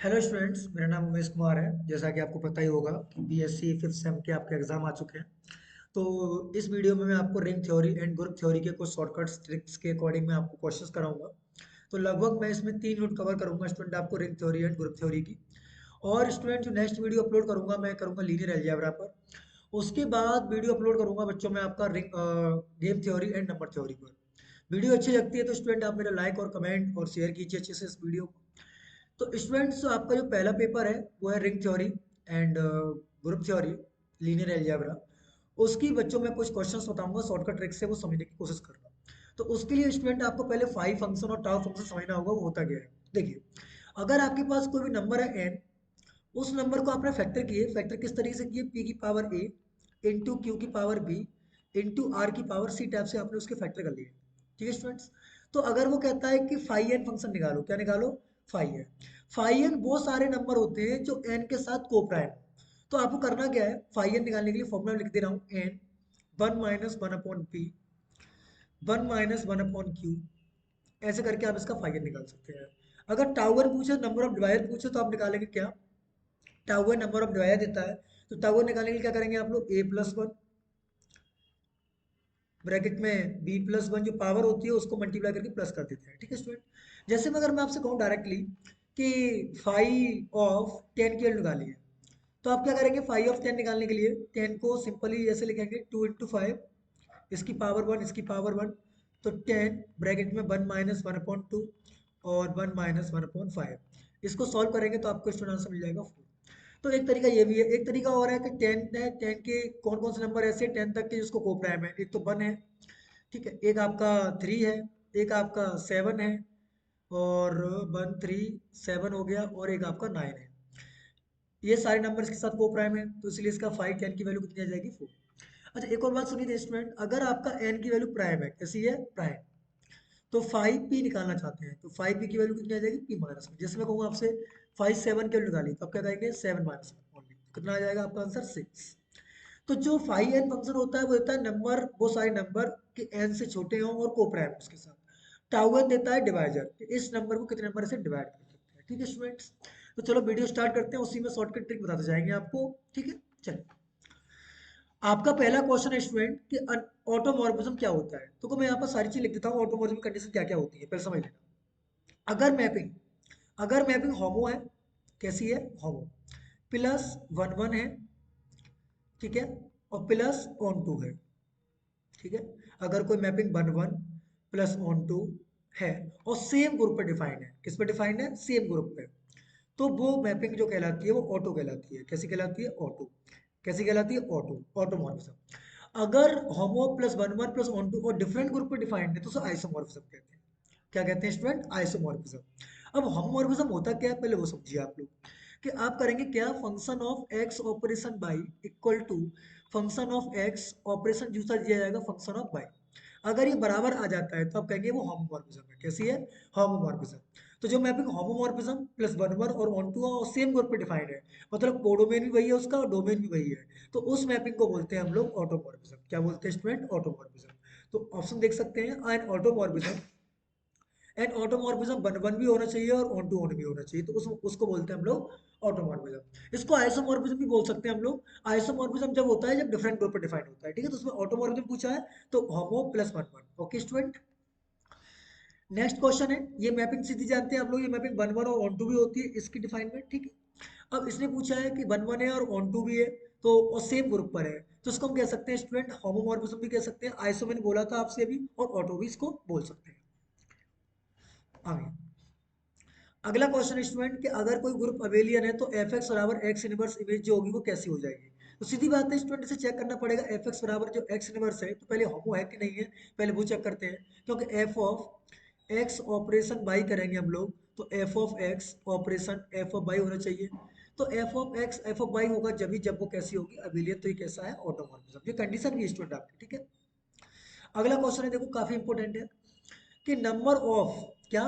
Hello students, मेरा नाम उमेश कुमार है। जैसा कि आपको पता ही होगा कि बीएससी फिफ्थ सेम के आपके एग्जाम आ चुके हैं। तो इस वीडियो में मैं आपको ring theory and group theory के कुछ शॉर्टकट्स ट्रिक्स के अकॉर्डिंग मैं आपको क्वेश्चंस कराऊंगा। तो लगभग मैं इसमें 3 यूनिट कवर करूंगा स्टूडेंट, आपको ring theory and group theory की। और स्टूडेंट जो नेक्स्ट वीडियो अपलोड करूंगा मैं करूंगा लीनियर अलजेब्रा पर। उसके बाद वीडियो अपलोड करूंगा बच्चों में आपका ring game theory and number theory पर। वीडियो अच्छी लगती है तो स्टूडेंट आप मेरा लाइक और कमेंट और शेयर कीजिए अच्छे से इस वीडियो को। तो स्टूडेंट्स, आपका जो पहला पेपर है वो है ring theory and group theory, linear algebra. उसकी बच्चों में कुछ क्वेश्चंस बताऊंगा, शॉर्टकट ट्रिक से वो समझने की कोशिश करना। तो उसके लिए स्टूडेंट आपको पहले फाइव फंक्शन और टाउ फंक्शन समझना होगा, वो होता क्या है। देखिए, अगर आपके पास कोई भी नंबर है एन, उस नंबर को आपने फैक्टर किए। फैक्टर किस तरीके से किए? पी की पावर ए इंटू क्यू की पावर बी इंटू आर की पावर सी टाइप से आपने उसके फैक्टर कर लिए। ठीक है स्टूडेंट्स। तो अगर वो कहता है कि फाइव एन फंक्शन निकालो, क्या निकालो? Five N. फाइव एन वो सारे नंबर होते हैं जो एन के साथ को प्राइम। तो आपको करना क्या है, फाइव एन निकालने के लिए फॉर्मूला लिख दे रहा हूँ। N one minus one upon p, one minus one upon q. ऐसे करके आप इसका फाइव एन निकाल सकते हैं। अगर टावर पूछे, नंबर ऑफ डिवाइड पूछे, तो आप निकालेंगे क्या? टावर नंबर ऑफ डिवाइड देता है। तो टावर निकालने के लिए क्या करेंगे आप लोग? ए प्लस वन ब्रैकेट में बी प्लस वन, जो पावर होती है उसको मल्टीप्लाई करके प्लस कर देते हैं। ठीक है स्टूडेंट। जैसे मैं अगर मैं आपसे कहूँ डायरेक्टली कि फाइव ऑफ टेन की वैल्यू निकालिए, तो आप क्या करेंगे? फाइव ऑफ टेन निकालने के लिए टेन को सिंपली ऐसे लिखेंगे, टू इंटू फाइव, इसकी पावर वन, इसकी पावर वन। तो टेन ब्रैकेट में one minus one upon two और one minus one upon five. इसको सॉल्व करेंगे तो आपको स्टूडेंट आंसर मिल जाएगा 4। तो एक तरीका ये भी है। एक तरीका और है कि टेन है, टेन के कौन कौन से नंबर ऐसे 10 तक के जिसको को प्राइम है? एक तो वन है, ठीक है, एक आपका थ्री है, एक आपका सेवन है, और वन थ्री सेवन हो गया, और एक आपका नाइन है। ये सारे नंबर इसके साथ को प्राइम है, तो इसलिए इसका फाइव टेन की वैल्यू कितनी आ जाएगी? 4। अच्छा, एक और बात सुनिए थे स्टूडेंट, अगर आपका एन की वैल्यू प्राइम है, कैसी है? प्राइम। तो फाइव पी निकालना चाहते हैं, तो फाइव पी की वैल्यू कितनी आ जाएगी? पी माइनस में। जैसे मैं कहूँगा आपसे फाइव सेवन की वैल्यू निकाली, तो आप क्या कहेंगे? Seven minus only. कितना आ जाएगा आपका आंसर? सिक्स। तो जो फाइव एन फंक्शन होता है वो देता है नंबर, वो सारे नंबर के एन से छोटे हों और को प्राइम उसके साथ। टाउ एन देता है डिवाइजर, इस नंबर को कितने नंबर से डिवाइड कर सकते हैं। ठीक है स्टूडेंट्स। तो चलो वीडियो स्टार्ट करते हैं, उसी में शॉर्टकट ट्रिक बताते जाएंगे आपको। ठीक है, चलिए। आपका पहला क्वेश्चन है स्टूडेंट कि ऑटोमॉर्फिज्म क्या होता है। तो मैं यहाँ पर सारी चीज लिख देता हूँ, ऑटोमॉर्फिज्म कंडीशन क्या क्या होती है पहले समझ लेना। अगर मैपिंग होमो है, कैसी है? होमो। प्लस वन वन है, ठीक है, और प्लस ऑन टू है, ठीक है। अगर कोई mapping one one plus on to है और सेम ग्रुप पे डिफाइंड है, किस पे डिफाइंड है? सेम ग्रुप पे। तो वो मैपिंग जो कहलाती है वो ऑटो कहलाती है। कैसी कहलाती है? ऑटो। कैसी कहलाती है? Auto, automorphism. अगर homo plus one one plus on two और डिफरेंट ग्रुप पे डिफाइंड है तो उसे आइसोमॉर्फिज्म कहते हैं। क्या कहते हैं स्टूडेंट? आइसोमॉर्फिज्म। अब होमोमॉर्फिज्म होता क्या है पहले वो समझिए आप लोग। कि आप करेंगे क्या? Function of x operation by equal to function of x operation दूसरा दिया जाएगा फंक्शन ऑफ बाई। अगर ये बराबर आ जाता है तो आप कहेंगे वो होमोमॉर्फिज्म है। कैसी है? होमोमॉर्फिज्म। तो जो mapping homomorphism plus one one और ऑन टू और सेम ग्रुप पे डिफाइंड है, मतलब कोडोमेन भी वही है उसका और डोमेन भी वही है, तो उस मैपिंग को बोलते हैं हम लोग ऑटोमॉर्फिज्म। क्या बोलते हैं स्टूडेंट? ऑटोमॉर्फिज्म। तो ऑप्शन देख सकते हैं, an automorphism, and automorphism one one भी होना चाहिए और ऑन टू ऑन भी होना चाहिए, तो उसको बोलते हैं हम लोग ऑटोमॉर्फिज्म। इसको आइसोमॉर्फिज्म भी बोल सकते हैं हम लोग। आइसोमॉर्फिज्म जब होता है जब डिफरेंट ग्रुप पे डिफाइंड होता है, ठीक है। तो उसमें ऑटोमॉर्फिज्म पूछा है तो homo plus one one. Okay student. Next question है, ये मैपिंग सीधी जानते हैं आप लोग, ये मैपिंग वन वन और ऑन टू भी होती है इसकी डिफाइनमेंट, ठीक है। अब इसने पूछा है कि वन वन है और ऑन टू भी है, तो और सेम ग्रुप पर है, तो इसको हम कह सकते हैं स्टूडेंट होमोमॉर्फिज्म भी कह सकते हैं। आइसो मैंने बोला था आपसे अभी, और ऑटो भी इसको बोल सकते हैं। आगे अगला क्वेश्चन स्टूडेंट कि अगर कोई ग्रुप अबेलियन है तो एफ एक्स बराबर एक्स इनवर्स इमेज जो होगी वो कैसी हो जाएगी। तो सीधी बात है स्टूडेंट, इसे चेक करना पड़ेगा एफ एक्स बराबर जो एक्स इनवर्स है, तो पहले होमो है कि नहीं है, पहले वो चेक करते हैं। क्योंकि F of x operation by करेंगे हम लोग, तो F of x operation F of by होना चाहिए। तो F of x F of by होगा जब जब वो कैसी होगी? अबेलियन। तो ये कैसा है? ऑटोमॉर्फिज्म। ये कंडीशन भी स्टूडेंट आपकी, ठीक है। अगला क्वेश्चन है, देखो काफी इंपॉर्टेंट है कि नंबर ऑफ क्या,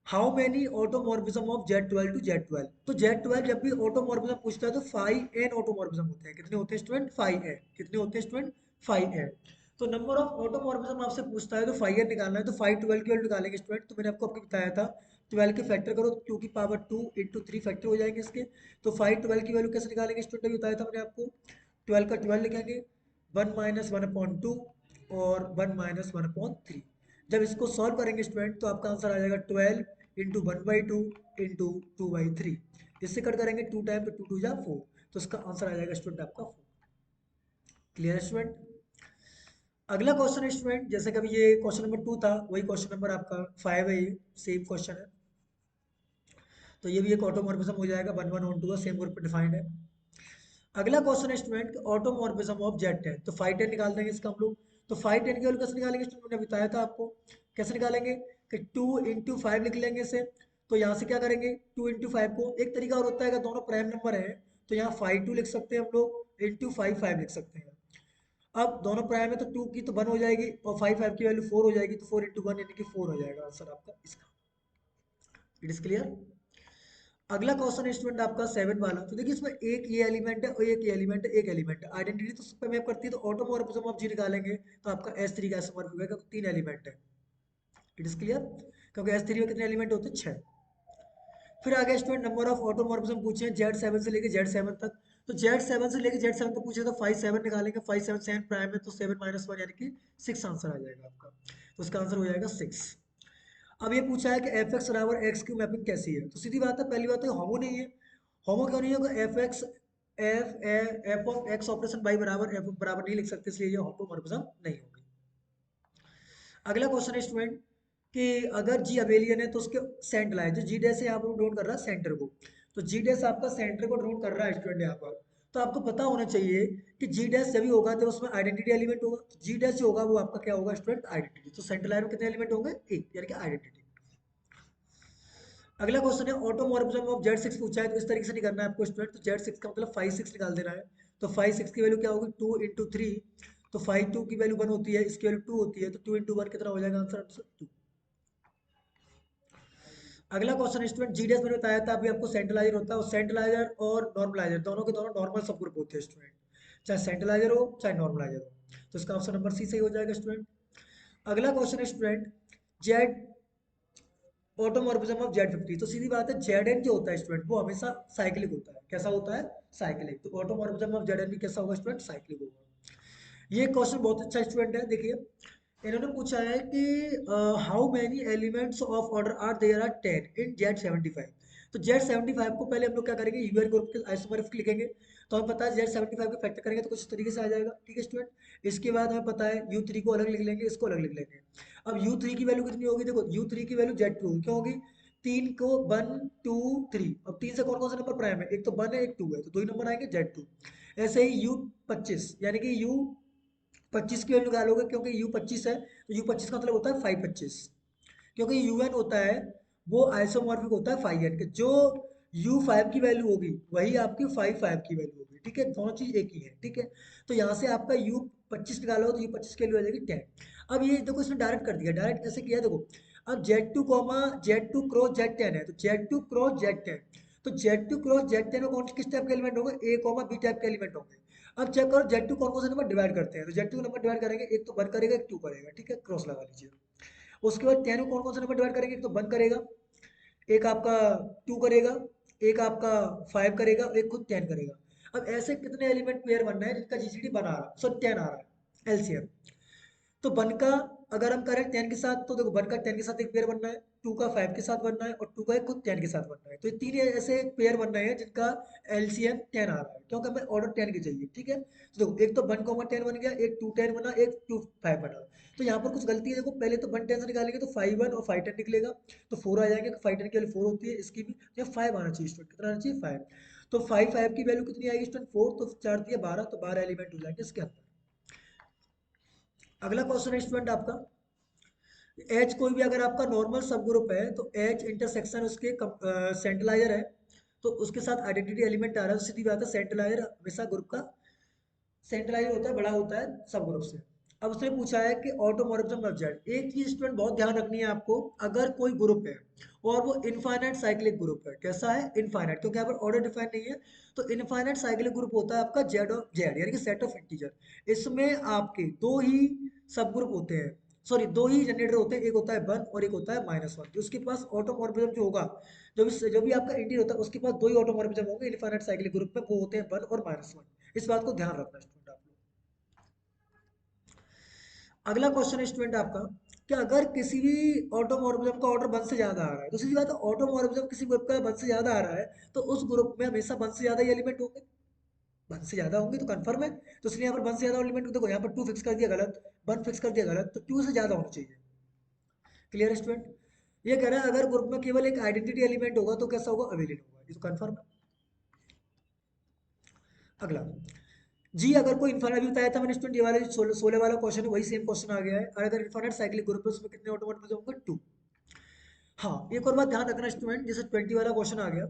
how many automorphism of Z12 to Z12। तो Z12 जब भी ऑटोमॉर्फिज्म पूछता है तो 5n ऑटोमॉर्फिज्म होते हैं। कितने होते हैं स्टूडेंट? 5n। कितने होते हैं स्टूडेंट? 5n। तो नंबर ऑफ ऑटोमॉर्फिज्म आपसे पूछता है तो 5n निकालना है, तो 5 12 की वैल्यू निकालेंगे स्टूडेंट। तो मैंने आपको बताया था 12 के फैक्टर करो तो 2 की पावर 2 इंटू 3 फैक्टर हो जाएंगे इसके। तो 5 12 की वैल्यू कैसे निकालेंगे स्टूडेंट, अभी बताया था मैंने आपको। 12 का 12 लिखेंगे, 1 माइनस 1/2 और 1 माइनस 1/3। जब इसको सॉल्व करेंगे स्टूडेंट तो आपका आंसर आ जाएगा 12 इंटू 1/2 इंटू 2/3। इससे कट करेंगे 2 टाइम तो 2 2 जा 4, तो इसका आंसर आ जाएगा स्टूडेंट आपका 4। Clear student. अगला क्वेश्चन है स्टूडेंट, जैसे कि अभी ये क्वेश्चन नंबर 2 था, वही क्वेश्चन नंबर आपका 5 है, ये सेम क्वेश्चन है। तो ये भी एक ऑटोमॉर्फिज्म हो जाएगा, 1 1 ऑन 2 का सेम ग्रुप पे डिफाइंड है। अगला क्वेश्चन है स्टूडेंट ऑटोमॉर्फिज्म ऑफ जेड 10, तो 5 10 निकाल देंगे इसका हम लोग। तो 5 10 की वैल्यू कैसे निकालेंगे स्टूडेंट, मैंने बताया था आपको। कैसे निकालेंगे कि 2 इंटू 5 लिख लेंगे इसे। तो यहाँ से क्या करेंगे, 2 इंटू 5 को एक तरीका और होता है, अगर दोनों प्राइम नंबर है तो यहाँ 5 2 लिख सकते हैं हम लोग, इंटू 5 5 लिख सकते हैं। अब दोनों प्राइम है तो 2 की तो 1 हो जाएगी और 5 5 की वैल्यू 4 हो जाएगी, तो 4 इंटू 1 यानी कि 4 हो जाएगा आंसर आपका इसका। It is clear. अगला क्वेश्चन स्टूडेंट आपका 7 वाला, तो देखिए इसमें एक ये एलिमेंट है और एक ये एलिमेंट है, एक एलिमेंट है। आइडेंटिटी तो सब पे मैप करती है, तो ऑटोमॉर्फिज्म ऑफ जी निकालेंगे तो आपका S3 का ऐसा होगा, क्योंकि 3 एलिमेंट है। इट इज क्लियर, क्योंकि S3 में कितने एलिमेंट होते हैं, 6। फिर आगे स्टूडेंट नंबर ऑफ ऑटोमॉर्फिज्म पूछे Z7 से लेके Z7 तक। तो Z7 से लेके Z7 तक पूछे तो 5 7 निकालेंगे, 5 7 7 प्राइम है तो 7 माइनस 1 यानी कि 6 आंसर आ जाएगा आपका। तो इसका आंसर हो जाएगा 6। अब ये पूछा है कि एफ एक्स बराबर एक्स की मैपिंग कैसी है, तो सीधी बात है, पहली बात तो होमो नहीं है। होमो क्यों नहीं होगा, F x F of x operation by बराबर एफ बराबर नहीं लिख सकते, इसलिए ये होमोमॉर्फिज्म नहीं होगी। अगला क्वेश्चन है स्टूडेंट कि अगर जी अबेलियन है तो उसके सेंटर लाए, जो जी डैश है यहाँ पर ड्रॉ कर रहा है सेंटर को। तो जी डैश आपका सेंटर को ड्रॉ कर रहा है स्टूडेंट यहाँ पर। तो आपको पता होना चाहिए कि जी डैश जब भी होगा तो उसमें आइडेंटिटी एलिमेंट होगा, तो जी डैश जो होगा वो आपका क्या होगा स्टूडेंट, आइडेंटिटी। तो सेंटर लाइन में कितने एलिमेंट होंगे, एक, यानी कि आइडेंटिटी। अगला क्वेश्चन है ऑटोमॉर्फिज्म ऑफ जेड 6 पूछा है, तो इस तरीके से नहीं करना है आपको स्टूडेंट। तो जेड 6 का मतलब 5 6 निकाल देना है। तो 5 6 की वैल्यू क्या होगी, 2 इंटू 3। तो 5 2 की वैल्यू 1 होती है, इसकी वैल्यू 2 होती है, तो 2 इंटू 1 कितना हो जाएगा आंसर, 2। अगला क्वेश्चन स्टूडेंट जी डैश मैंने बताया था अभी आपको, सेंट्रलाइजर होता है, और सेंट्रलाइजर और नॉर्मलाइजर दोनों के दोनों नॉर्मल सब ग्रुप होते हैं स्टूडेंट, चाहे सेंट्रलाइजर हो चाहे नॉर्मलाइजर हो। तो इसका ऑप्शन नंबर सी सही हो जाएगा स्टूडेंट। अगला क्वेश्चन है student Z automorphism of Z 50, तो सीधी बात है जेड एन जो होता है स्टूडेंट वो हमेशा साइक्लिक होता है। कैसा होता है, साइक्लिक। तो ऑटोमॉर्फिज्म ऑफ जेड एन भी कैसा होगा स्टूडेंट, साइक्लिक होगा। ये क्वेश्चन बहुत अच्छा स्टूडेंट है, देखिए इन्होंने पूछा है कि how many elements of order are there are 10 in z 75। तो जेड 75 को पहले हम लोग क्या करेंगे, यूआर ग्रुप के आइसोमॉर्फिक लिखेंगे। तो हमें पता है जेड 75 का फैक्टर करेंगे तो कुछ इस तरीके से आ जाएगा, ठीक है स्टूडेंट। इसके बाद हमें पता है U3 को अलग लिख लेंगे, इसको अलग लिख लेंगे। अब U3 की वैल्यू कितनी होगी, देखो U3 की वैल्यू Z2 क्यों होगी, 3 को 1 2 3, अब 3 से कौन कौन सा नंबर प्राइम है, एक तो 1 है एक 2 है, तो दो ही नंबर आएंगे Z2। ऐसे ही U25 यानी कि U25 की वैल्यू निकालोगे, क्योंकि U25 है तो U25 का मतलब होता है 525। क्योंकि UN होता है वो आइसोमॉर्फिक होता है 5n के, जो U5 की वैल्यू होगी वही आपकी 5 5 की वैल्यू होगी, ठीक है, दोनों चीज एक ही है, ठीक है। तो यहाँ से आपका U25 निकालो तो U25 की वैल्यू आ जाएगी 10। अब ये देखो इसने डायरेक्ट कर दिया, डायरेक्ट कैसे किया देखो। अब Z2 comma Z2 cross Z10 है, तो Z2 क्रॉस Z10, तो Z2 क्रॉस Z10 में कौन किस टाइप के एलिमेंट होंगे, A कॉमा B टाइप के एलिमेंट होंगे। अब चेक करो Z2 कौन कौन से नंबर डिवाइड करते हैं, तो Z2 नंबर डिवाइड करेंगे, एक तो 1 करेगा एक 2 करेगा, ठीक है, क्रॉस लगा लीजिए। उसके बाद 10 को कौन कौन से नंबर डिवाइड करेंगे, एक तो 1 करेगा, एक आपका 2 करेगा, एक आपका 5 करेगा, एक खुद 10 करेगा। अब ऐसे कितने एलिमेंट पेयर बनना है जिनका जीसीडी बना रहा है, सो 10 आ रहा है एलसीएम। तो 1 का अगर हम करें 10 के साथ, तो देखो 1 का 10 के साथ एक पेयर बनना है, 2 का 5 के साथ बनना है, और 2 का एक खुद 10 के साथ बनना है। तो ये तीन ऐसे पेयर बनना है जिनका एलसीएम 10 आ रहा है, क्योंकि हमें ऑर्डर 10 की चाहिए, ठीक है। तो देखो एक तो 1 10 बन गया, एक 2 10 बना, एक 2 5 बना। तो यहाँ पर कुछ गलती है, देखो पहले तो 1 10 से निकालेंगे तो 5 1 और 5 10 निकलेगा, तो 4 आ जाएंगे, 5 10 की वैल्यू 4 होती है, इसकी भी तो 5 आना चाहिए स्टूडेंट, कितना आना चाहिए 5। तो 5 5 की वैल्यू कितनी आएगी स्टूडेंट 4, तो 4 दिया 12, तो 12 एलिमेंट हो जाएंगे इसके अंदर। अगला क्वेश्चन है स्टूडेंट आपका, एच कोई भी अगर आपका नॉर्मल सब ग्रुप है तो एच इंटरसेक्शन उसके सेंट्रलाइजर है, तो उसके साथ आइडेंटिटी एलिमेंट आ रहा है, तो सीधी बात है सेंट्रलाइजर हमेशा ग्रुप का सेंट्रलाइजर होता है, बड़ा होता है सब ग्रुप से। अब उसने पूछा है कि ऑटोमॉर्फिज्म ऑफ जेड, एक चीज स्टूडेंट बहुत ध्यान रखनी है आपको, अगर कोई ग्रुप है और वो इनफाइनाइट साइक्लिक ग्रुप है, कैसा है इनफाइनाइट, क्योंकि यहाँ पर ऑर्डर डिफाइन नहीं है, तो इनफाइनाइट साइक्लिक ग्रुप होता है आपका जेड ऑफ जेड यानी कि सेट ऑफ इंटीजर। इसमें आपके दो ही सब ग्रुप होते हैं, सॉरी दो ही जनरेटर होते हैं, एक होता है 1 और एक होता है -1। जो उसके पास ऑटोमॉर्फिज्म जो होगा, जो भी आपका इंटीजर होता है उसके पास दो ही ऑटोमॉर्फिज्म होंगे इनफाइनाइट साइक्लिक ग्रुप में, वो होते हैं 1 और -1। इस बात को ध्यान रखना स्टूडेंट आप लोग। अगला क्वेश्चन है स्टूडेंट आपका कि अगर किसी भी ऑटोमॉर्फिज्म का ऑर्डर 1 से ज्यादा आ रहा है, तो सीधी बात है ऑटोमॉर्फिज्म किसी ग्रुप का 1 से ज्यादा आ रहा है तो उस ग्रुप में हमेशा 1 से ज्यादा ही एलिमेंट होंगे। 1 से ज्यादा होंगे तो कंफर्म है, तो इसलिए यहाँ पर 1 से ज्यादा एलिमेंट, देखो यहाँ पर 2 फिक्स कर दिया गलत, 1 फिक्स कर दिया गलत, तो 2 से ज्यादा होना चाहिए। Clear student? ये कह रहा है अगर ग्रुप में केवल एक आइडेंटिटी एलिमेंट होगा तो कैसा होगा, अवेलेबल होगा, ये तो कंफर्म है। अगला जी, अगर कोई इन्फाइनाइट, अभी बताया था मैंने स्टूडेंट, ये वाले 16 वाला क्वेश्चन है वही सेम क्वेश्चन आ गया है। और अगर इन्फाइनाइट साइक्लिक ग्रुप है उसमें कितने ऑटोमॉर्फिज्म होंगे, 2। हाँ, एक और बात ध्यान रखना स्टूडेंट, जैसे 20 वाला क्वेश्चन आ गया,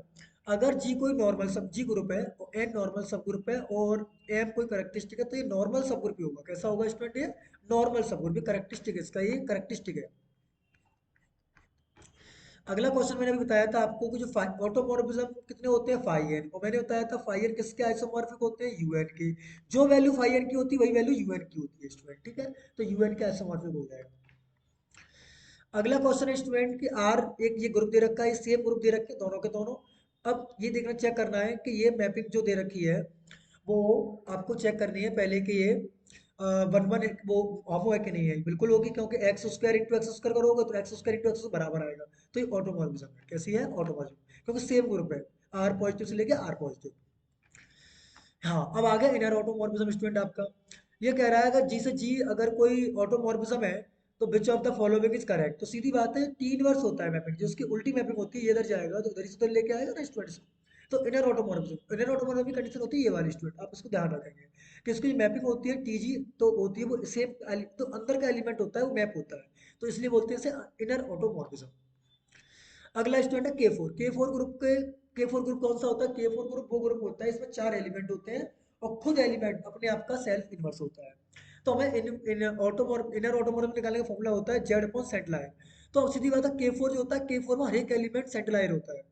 अगर जी कोई नॉर्मल सब जी ग्रुप है और एन नॉर्मल सब ग्रुप है और एम कोई करेक्टरिस्टिक है, तो ये नॉर्मल सब ग्रुप ही होगा। कैसा होगा स्टूडेंट, ये नॉर्मल सब ग्रुप, ये करेक्टरिस्टिक है इसका, ये करेक्टरिस्टिक है। अगला क्वेश्चन मैंने अभी बताया था आपको कि जो ऑटोमॉर्फिज्म कितने होते हैं, फाइव एन, और मैंने बताया था फाइव एन किसके आइसोमॉर्फिक होते हैं, यूएन के। जो वैल्यू फाइव एन की होती है वही वैल्यू यूएन की होती है स्टूडेंट, ठीक है, तो यूएन के आइसोमॉर्फिक हो जाएगा। अगला क्वेश्चन है स्टूडेंट कि आर एक ये ग्रुप दे रखा है, सेम ग्रुप दे रखे हैं दोनों के दोनों। अब ये देखना चेक करना है कि ये मैपिंग जो दे रखी है वो आपको चेक करनी है पहले कि ये वन वन वो होमो है कि नहीं है। बिल्कुल होगी, क्योंकि x square into x square करोगे तो एक्स स्क्वायर इंटू एक्स बराबर आएगा, तो ये ऑटोमॉर्फिज्म है। कैसी है, ऑटोमॉर्फिज्म, क्योंकि सेम ग्रुप है, आर पॉजिटिव से लेके आर पॉजिटिव। हाँ, अब आ गया इनर ऑटोमॉर्फिज्म स्टूडेंट आपका। ये कह रहा है अगर जी से जी अगर कोई ऑटोमॉर्फिज्म है तो which of the following is correct. तो सीधी बात है, तीन वर्स होता है मैपिंग, जो उसकी उल्टी मैपिंग होती है, ये इधर जाएगा तो उधर से उधर लेके आएगा ना स्टूडेंट्स। तो इनर ऑटोमॉर्फिज्म की कंडीशन होती है ये वाली स्टूडेंट, आप इसको ध्यान रखेंगे कि इसकी मैपिंग होती है टीजी, तो होती है वो सेम, तो अंदर का एलिमेंट होता है वो मैप होता है, तो इसलिए बोलते हैं इसे इनर ऑटोमॉर्फिज्म। अगला स्टूडेंट है के फोर ग्रुप के। के फोर ग्रुप कौन सा होता है, के फोर ग्रुप वो ग्रुप होता है इसमें चार एलिमेंट होते हैं और खुद एलिमेंट अपने आप का सेल्फ इनवर्स होता है। तो हमें इनर ऑटोमॉर्फिज्म निकालने का फॉर्मूला होता है जेड अपॉन सेंट्रलाइन। तो अब सीधी बात है, के फोर जो होता है, के फोर में हर एक एलिमेंट सेंट्रलाइन होता है,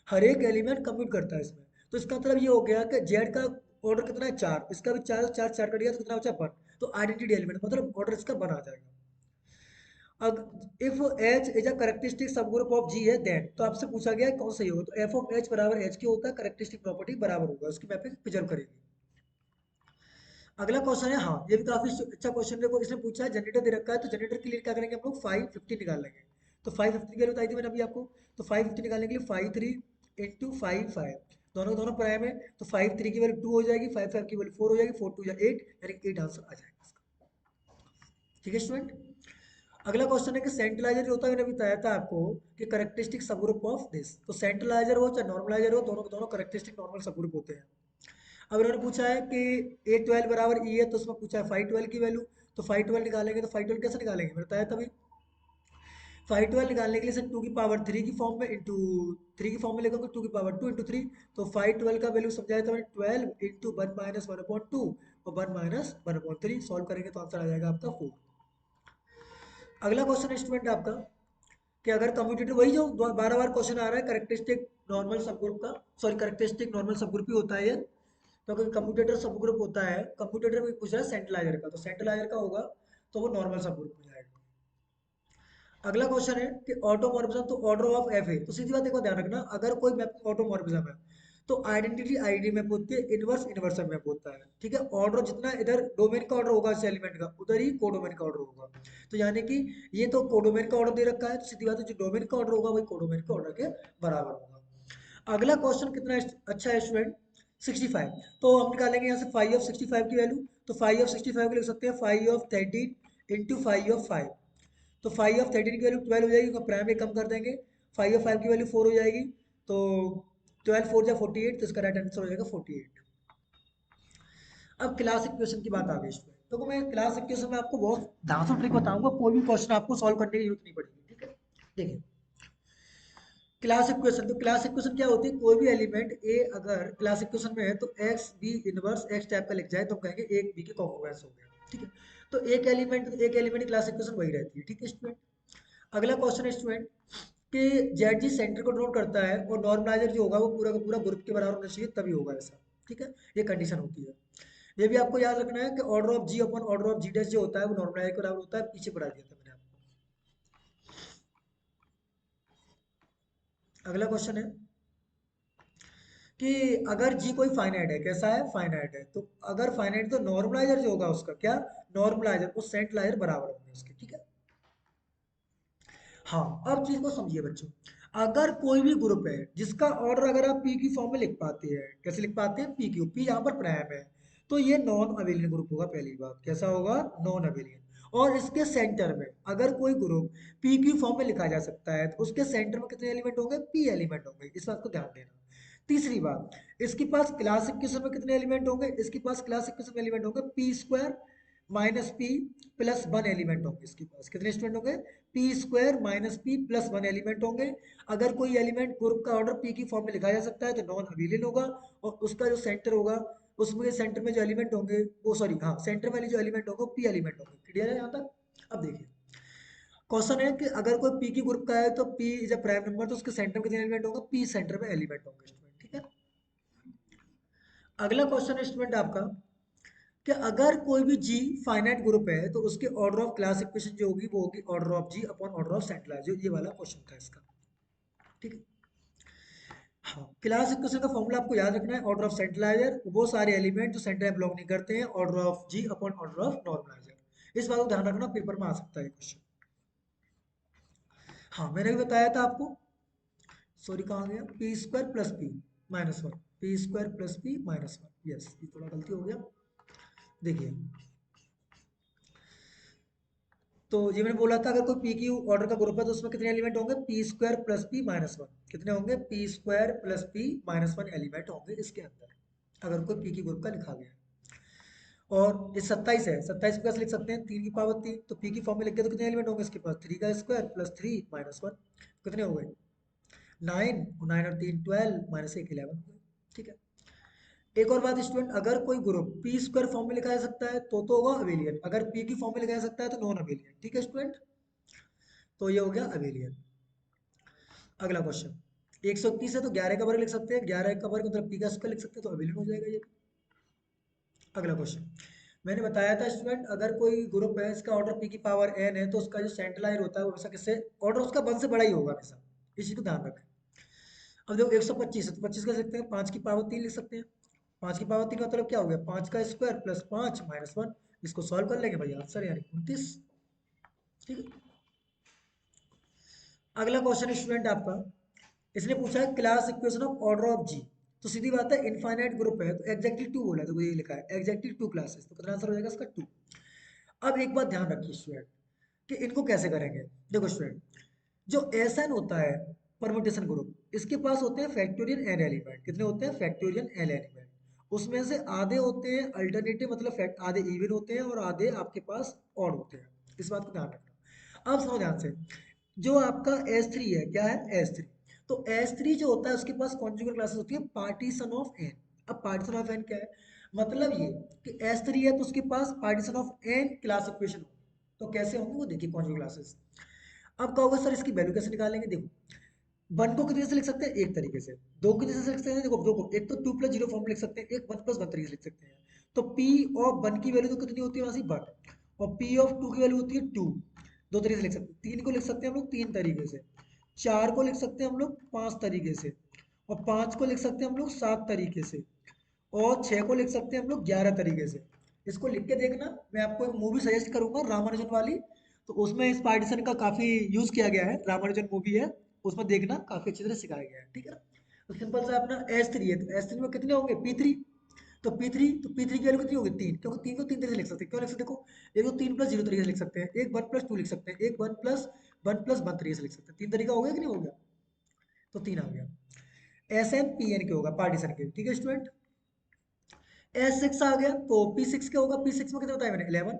हर एक एलिमेंट कम्यूट करता है इसमें। तो इसका मतलब ये हो गया कि जेड का ऑर्डर कितना है, चार, इसका भी चार, चार चार कट गया तो कितना बचा, वन। तो आइडेंटिटी एलिमेंट मतलब ऑर्डर इसका बन आ जाएगा। अब if H is a characteristic subgroup of G है देन, तो आपसे पूछा गया है कौन सही होगा, तो एफ ऑफ एच बराबर एच की होता है, करेक्टरिस्टिक प्रॉपर्टी बराबर होगा, उसकी मैपिंग प्रिजर्व करेगी। अगला क्वेश्चन है, हाँ ये भी काफी अच्छा क्वेश्चन, देखो इसने पूछा है जनरेटर दे रखा है, तो जनरेटर के लिए क्या करेंगे हम लोग, 550 निकाल लेंगे। तो 550 की वैल्यू बताई थी मैंने अभी आपको, तो 550 निकालने के लिए 53 इंटू 5 दोनों दोनों प्राइम है, तो 53 की वैल्यू 2 हो जाएगी, 55 की वैल्यू 4 हो जाएगी, 4 2 या 8, यानी 8 आंसर आ जाएगा इसका। ठीक है स्टूडेंट? अगला क्वेश्चन है कि सेंट्रलाइजर जो होता है, मैंने बताया था आपको कि करेक्टरिस्टिक सबग्रुप ऑफ दिस, तो सेंट्रलाइजर हो चाहे नॉर्मलाइजर हो, दोनों के दोनों करेक्टरिस्टिक नॉर्मल सबग्रुप होते हैं। अब इन्होंने पूछा है कि A12 बराबर E है, तो उसमें पूछा है 512 की वैल्यू, तो 512 निकालेंगे, तो 512 कैसे निकालेंगे, मैंने बताया तभी। 512 निकालने के लिए सर 2 की पावर 3 की फॉर्म में इंटू 3 की फॉर्म में लिखोगे, 2 की पावर 2 इंटू 3, तो 512 का वैल्यू समझाया था मैंने 12 इंटू 1 माइनस 1/2 और 1 माइनस 1/3, सॉल्व करेंगे तो आंसर आ जाएगा आपका 4। अगला क्वेश्चन है स्टूडेंट आपका कि अगर कम्यूटेटर, वही जो बार बार क्वेश्चन आ रहा है करेक्टरिस्टिक नॉर्मल सबग्रुप का, सॉरी करेक्टरिस्टिक नॉर्मल सबग्रुप ही होता है ये, तो अगर कम्यूटेटर सबग्रुप होता है, कम्यूटेटर में पूछ रहा है सेंट्रलाइजर का, तो सेंट्रलाइजर का होगा तो वो नॉर्मल सबग्रुप में जाएगा। अगला क्वेश्चन है कि ऑटोमॉर्फिज्म, तो ऑर्डर ऑफ एफ है, तो सीधी बात देखो ध्यान रखना, अगर कोई मैप ऑटोमॉर्फिज्म है तो आइडेंटिटी आईडी मैप होती है, इनवर्स इनवर्स मैप होता है, ठीक है। ऑर्डर जितना इधर डोमेन का ऑर्डर होगा इस एलिमेंट का, उधर ही कोडोमेन का ऑर्डर होगा। तो यानी कि ये तो कोडोमेन का ऑर्डर दे रखा है, तो सीधी बात है जो डोमेन का ऑर्डर होगा वही कोडोमेन के ऑर्डर के बराबर होगा। अगला क्वेश्चन कितना अच्छा है स्टूडेंट, 65। तो हम निकालेंगे यहाँ से 5 ऑफ 65 की वैल्यू, तो 5 ऑफ 65 को लिख सकते हैं 5 ऑफ 13 इंटू 5 ऑफ 5, तो 5 ऑफ 13 की वैल्यू 12 हो जाएगी, तो प्राइम में कम कर देंगे, 5 ऑफ 5 की वैल्यू 4 हो जाएगी, तो 12 4 जा 48, तो इसका राइट आंसर हो जाएगा 48। अब क्लास इक्वेशन की बात आ गई इसमें, तो मैं क्लास इक्वेशन में आपको बहुत ध्यान से ट्रिक बताऊंगा, कोई भी क्वेश्चन आपको सॉल्व करने की जरूरत नहीं पड़ेगी, ठीक है। देखिए क्लास इक्वेशन, तो क्लास इक्वेशन क्या होती है, कोई भी एलिमेंट ए अगर क्लास इक्वेशन में है तो x b inverse x type का लिख जाए तो हम कहेंगे एक बी के कॉन्ग्रुएंस हो गया, ठीक है। तो एक एलिमेंट क्लास इक्वेशन वही रहती है, ठीक है स्टूडेंट। अगला क्वेश्चन है स्टूडेंट कि जेड जी सेंटर को नोट करता है और नॉर्मलाइजर जो होगा वो पूरा का पूरा ग्रुप के बराबर होना चाहिए तभी होगा ऐसा, ठीक है, ये कंडीशन होती है। ये भी आपको याद रखना है कि order of g upon order of g dash जो होता है वो नॉर्मलाइजर के बराबर होता है, पीछे पढ़ा दिया था मैंने अगला क्वेश्चन है कि अगर जी कोई फाइनाइट है, कैसा है, फाइनाइट है, तो अगर फाइनाइट तो नॉर्मलाइजर जो होगा उसका क्या, नॉर्मलाइजर वो सेंटलाइजर बराबर होंगे उसके, ठीक है। हाँ, अब चीज को समझिए बच्चों, अगर कोई भी ग्रुप है जिसका ऑर्डर अगर आप पी की फॉर्म में लिख पाते हैं, कैसे लिख पाते हैं, पी क्यू, पी यहाँ पर प्राइम है, तो ये नॉन अबेलियन ग्रुप होगा, पहली बात कैसा होगा, नॉन अबेलियन। और इसके सेंटर में अगर कोई ग्रुप पी क्यू फॉर्म में लिखा जा सकता है तो उसके सेंटर में कितने एलिमेंट होंगे, पी एलिमेंट होंगे, इस बात को ध्यान देना। तीसरी बात, इसके पास क्लास इक्वेशन में कितने एलिमेंट होंगे, इसके पास क्लास इक्वेशन में एलिमेंट होंगे P square minus P plus one element होंगे, इसके पास कितने स्टूडेंट होंगे, P square minus P plus one element होंगे। अगर कोई एलिमेंट ग्रुप का ऑर्डर पी की फॉर्म में लिखा जा सकता है तो नॉन अबेलियन होगा, और उसका जो सेंटर होगा उसमें सेंटर में जो एलिमेंट होंगे वो, सॉरी हाँ, सेंटर वाली जो एलिमेंट होगा पी एलिमेंट होंगे। क्लियर है यहाँ तक। अब देखिए क्वेश्चन है कि अगर कोई पी की ग्रुप का है तो P is a prime number, तो उसके सेंटर में कितने एलिमेंट होंगे, पी सेंटर में एलिमेंट होंगे स्टूडेंट, ठीक है। अगला क्वेश्चन है स्टूडेंट आपका कि अगर कोई भी जी फाइनाइट ग्रुप है तो उसके ऑर्डर ऑफ क्लास इक्वेशन जो होगी वो होगी order of g upon order of centralise, ये वाला क्वेश्चन था इसका, ठीक है। हाँ, क्लास इक्वेशन का फॉर्मूला आपको याद रखना है, ऑर्डर ऑफ सेंट्रलाइजर वो सारे एलिमेंट जो सेंटर में बिलोंग नहीं करते हैं, order of g upon order of normaliser, इस बात को ध्यान रखना, पेपर में आ सकता है क्वेश्चन। हाँ, मैंने भी बताया था आपको, सॉरी कहाँ गया, P square plus P minus one, P square plus P minus one, yes ये थोड़ा गलती हो गया। देखिए, तो ये मैंने बोला था अगर कोई पी क्यू ऑर्डर का ग्रुप है तो उसमें कितने एलिमेंट होंगे, P square plus P minus one, कितने होंगे, P square plus P minus one element होंगे इसके अंदर, अगर कोई पी की ग्रुप का लिखा गया है। और ये 27 है, 27 को कैसे लिख सकते हैं, 3 की पावर 3, तो पी की फॉर्म में लिख के तो कितने एलिमेंट होंगे इसके पास, 3 का स्क्वायर प्लस 3 माइनस वन, कितने हो गए, 9, 9 और 3 12 माइनस 1 11, ठीक है। एक और बात स्टूडेंट, अगर कोई ग्रुप पी स्क्वायर फॉर्म में लिखा जा सकता है तो होगा अबेलियन, अगर पी की फॉर्म में लिखा जा सकता है तो नॉन अबेलियन, ठीक है स्टूडेंट। तो ये हो गया अबेलियन। अगला क्वेश्चन, 130 है तो 11 का वर्ग लिख सकते हैं, 11 का वर्ग मतलब पी का स्क्वायर लिख सकते हैं, तो अबेलियन हो जाएगा ये। अगला क्वेश्चन, मैंने बताया था स्टूडेंट अगर कोई ग्रुप है इसका ऑर्डर पी की पावर एन है तो उसका जो सेंट्रलाइज होता है वो हमेशा किससे, ऑर्डर उसका वन से बड़ा ही होगा हमेशा, इस चीज को ध्यान रखें। अब देखो 125 है तो 25 का लिख सकते हैं, 5 की पावर 3 लिख सकते हैं, 5 की पावर 3 का मतलब क्या हो गया, 5 का स्क्वायर प्लस 5 माइनस वन, इसको सॉल्व कर लेंगे भाई आंसर यानी 29, ठीक है। अगला क्वेश्चन स्टूडेंट आपका, इसने पूछा है class equation of order of G, तो सीधी बात है इनफाइनाइट ग्रुप है तो एग्जैक्टली टू बोला, तो ये लिखा है एग्जैक्टली टू क्लासेस, तो कितना आंसर हो जाएगा इसका, टू। अब एक बात ध्यान रखिए स्टूडेंट कि इनको कैसे करेंगे, देखो स्टूडेंट, जो एस एन होता है परमुटेशन ग्रुप, इसके पास होते हैं फैक्टोरियल एन एलिमेंट, कितने होते हैं, फैक्टोरियल एन एलिमेंट, उसमें से आधे होते हैं अल्टरनेटिव, मतलब फैक्ट आधे इवन होते हैं और आधे आपके पास ऑड होते हैं, इस बात को ध्यान रखना। अब सुनो ध्यान से, जो आपका S3 है, क्या है S3, तो S3 जो होता है उसके पास कॉन्जुगेट क्लासेस होती है पार्टीशन ऑफ n। अब पार्टीशन ऑफ n क्या है, मतलब ये कि S3 है तो उसके पास partition of n class equation होगी, तो कैसे होंगे वो देखिए कॉन्जुगेट क्लासेस। अब कहोगे सर इसकी वैल्यू कैसे निकालेंगे, देखो वन को कितने से लिख सकते हैं, एक तरीके से, दो को कितने से लिख सकते हैं, देखो दो को एक तो टू प्लस जीरो फॉर्म लिख सकते हैं, एक वन प्लस वन तरीके से लिख सकते हैं, तो पी ऑफ वन की वैल्यू तो कितनी होती है वहां से वन, और पी ऑफ टू की वैल्यू होती है टू, दो तरीके से लिख सकते हैं, तीन को लिख सकते हैं हम लोग तीन तरीके से, चार को लिख सकते हैं हम लोग पांच तरीके से, और पांच को लिख सकते हैं हम लोग सात तरीके से, और छह को लिख सकते हैं हम लोग 11 तरीके से। इसको लिख के देखना, मैं आपको एक मूवी सजेस्ट करूंगा रामानुजन वाली, तो उसमें इस पार्टीशन का काफी यूज किया गया है, रामानुजन मूवी है, उसमें देखना काफी अच्छी तरह सिखाया गया है, ठीक है ना। तो सिंपल सा अपना S3 है तो S3 में कितने होंगे P3, तो P3 की वैल्यू कितनी होगी तीन, क्योंकि तीन को तीन तरीके से लिख सकते हैं, क्यों लिख सकते हैं, देखो एक तो तीन प्लस जीरो तरीके से लिख सकते हैं, एक वन प्लस टू लिख सकते हैं, एक वन प्लस वन तरीके से लिख सकते हैं, तीन तरीका हो गया कि नहीं हो गया, तो तीन आ गया। SN PN के होगा पार्टीशन के, ठीक है स्टूडेंट। S6 आ गया तो P6 क्या होगा, P6 में कितने बताया मैंने 11।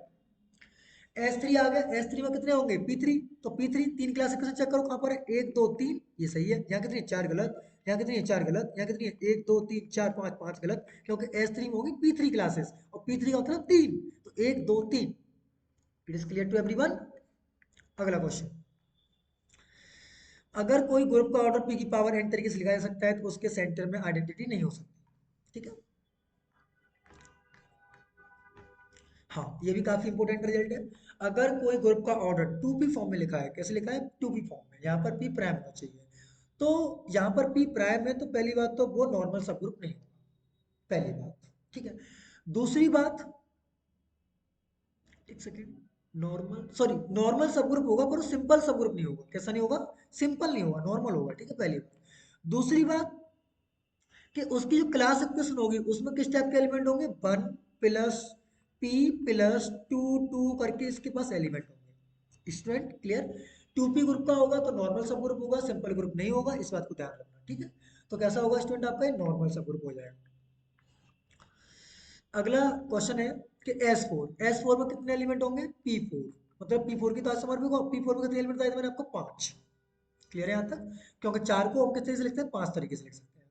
S3 आ गया, S3 में कितने होंगे P3, तो P3 तीन क्लास इक्वेशन चेक करो कहां पर है, एक दो तीन, ये सही है, यहाँ कितनी है चार गलत, यहाँ कितनी है चार गलत, यहाँ कितनी है एक दो तीन चार पांच, पांच गलत, क्योंकि S3 में होगी P3 क्लासेस और P3 का मतलब तीन, तो एक दो तीन। It is clear to everyone. अगला क्वेश्चन, अगर कोई ग्रुप का ऑर्डर P की पावर n तरीके से लिखा जा सकता है तो उसके सेंटर में आइडेंटिटी नहीं हो सकती, ठीक है। हाँ, ये भी काफी इंपॉर्टेंट रिजल्ट है, अगर कोई ग्रुप का ऑर्डर टू पी फॉर्म में लिखा है, कैसे लिखा है, टू पी फॉर्म में, यहाँ पर पी प्राइम होना चाहिए, तो यहाँ पर पी प्राइम है तो पहली बात तो वो नॉर्मल सब ग्रुप नहीं होगा, पहली बात। ठीक है, दूसरी बात, एक सेकेंड, नॉर्मल सॉरी नॉर्मल सब ग्रुप होगा पर सिंपल सब ग्रुप नहीं होगा। कैसा नहीं होगा? सिंपल नहीं होगा, नॉर्मल होगा। ठीक है, पहली बात। दूसरी बात कि उसकी जो क्लास इक्वेशन होगी उसमें किस टाइप के एलिमेंट होंगे? One plus p plus two two करके इसके पास एलिमेंट होंगे। Student clear? Two p group का होगा तो नॉर्मल सब ग्रुप होगा, सिंपल ग्रुप नहीं होगा, इस बात को ध्यान रखना। ठीक है, तो कैसा होगा स्टूडेंट आपका? नॉर्मल सब ग्रुप हो जाएगा। अगला क्वेश्चन है कि एस फोर में कितने एलिमेंट होंगे? P four. मतलब पी फोर की तो आज समझ में होगा, पी फोर में कितने एलिमेंट बताए थे मैंने आपको? पांच। क्लियर है यहाँ तक? क्योंकि चार को हम किस तरीके से लिखते हैं? पांच तरीके से लिख सकते हैं।